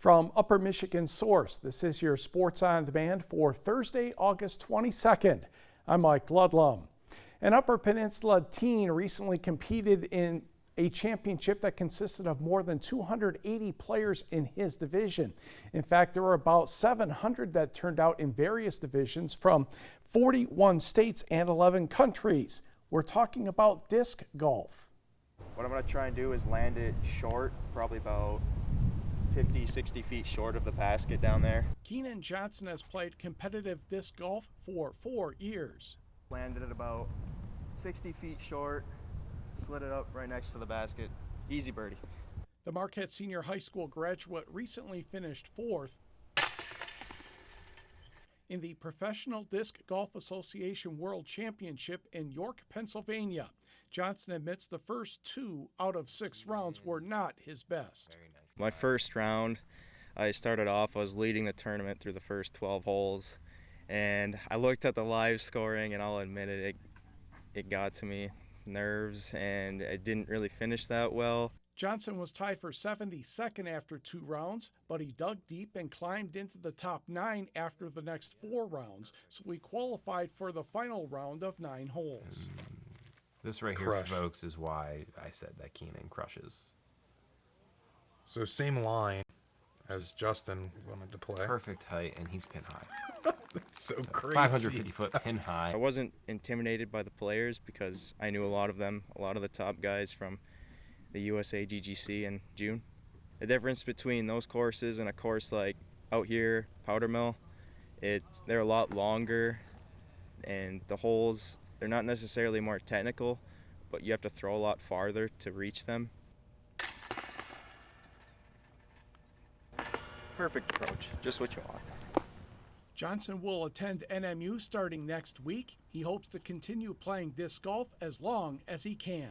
From Upper Michigan Source, this is your Sports on Demand for Thursday, August 22nd. I'm Mike Ludlum. An Upper Peninsula teen recently competed in a championship that consisted of more than 280 players in his division. In fact, there were about 700 that turned out in various divisions from 41 states and 11 countries. We're talking about disc golf. What I'm going to try and do is land it short, probably about 50, 60 feet short of the basket down there. Keenan Johnson has played competitive disc golf for 4 years. Landed it about 60 feet short, slid it up right next to the basket. Easy birdie. The Marquette Senior High School graduate recently finished 4th in the Professional Disc Golf Association World Championship in York, Pennsylvania. Johnson admits the first 2 out of 6 rounds were not his best. My first round, I started off, I was leading the tournament through the first 12 holes, and I looked at the live scoring, and I'll admit it got to me, nerves, and I didn't really finish that well. Johnson was tied for 72nd after 2 rounds, but he dug deep and climbed into the top 9 after the next 4 rounds, so he qualified for the final round of 9 holes. This right here, folks, is why I said that Keenan crushes. So same line as Justin wanted to play. Perfect height, and he's pin high. That's so crazy. 550-foot pin high. I wasn't intimidated by the players because I knew a lot of them, a lot of the top guys from the USA GGC in June. The difference between those courses and a course like out here, Powder Mill, they're a lot longer, and the holes, they're not necessarily more technical, but you have to throw a lot farther to reach them. Perfect approach, just what you want. Johnson will attend NMU starting next week. He hopes to continue playing disc golf as long as he can.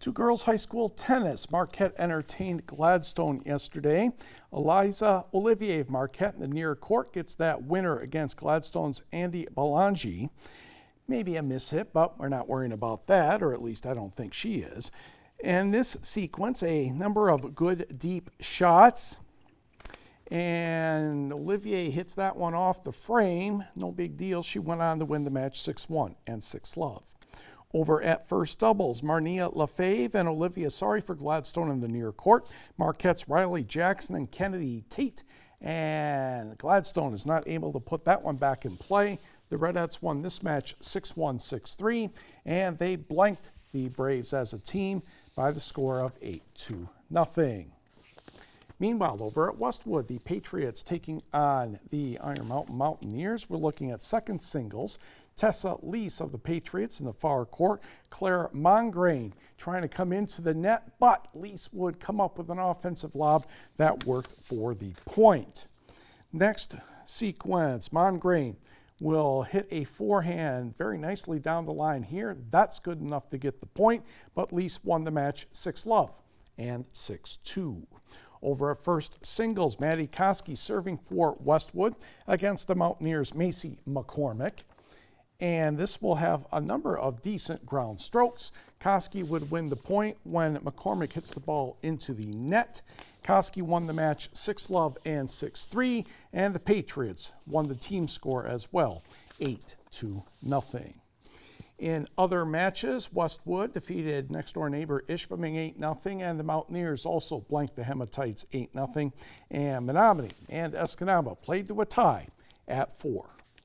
To girls high school tennis, Marquette entertained Gladstone yesterday. Eliza Olivier of Marquette in the near court gets that winner against Gladstone's Andy Belangi. Maybe a mishit, but we're not worrying about that, or at least I don't think she is. In this sequence, a number of good deep shots. And Olivier hits that one off the frame. No big deal. She went on to win the match 6-1 and 6-love. Over at first doubles, Marnia Lefebvre and Olivia Sorry for Gladstone in the near court. Marquette's Riley Jackson and Kennedy Tate. And Gladstone is not able to put that one back in play. The Redettes won this match 6-1, 6-3, and they blanked the Braves as a team by the score of 8-0. Meanwhile, over at Westwood, the Patriots taking on the Iron Mountain Mountaineers. We're looking at second singles. Tessa Lease of the Patriots in the far court. Claire Mongrain trying to come into the net, but Lease would come up with an offensive lob that worked for the point. Next sequence, Mongrain will hit a forehand very nicely down the line here. That's good enough to get the point, but Lease won the match 6-love and 6-2. Over at first singles, Maddie Koski serving for Westwood against the Mountaineers' Macy McCormick. And this will have a number of decent ground strokes. Koski would win the point when McCormick hits the ball into the net. Koski won the match 6-love and 6-3, and the Patriots won the team score as well, 8-0. In other matches, Westwood defeated next-door neighbor Ishpeming 8-0, and the Mountaineers also blanked the Hematites 8-0. And Menominee and Escanaba played to a tie at 4.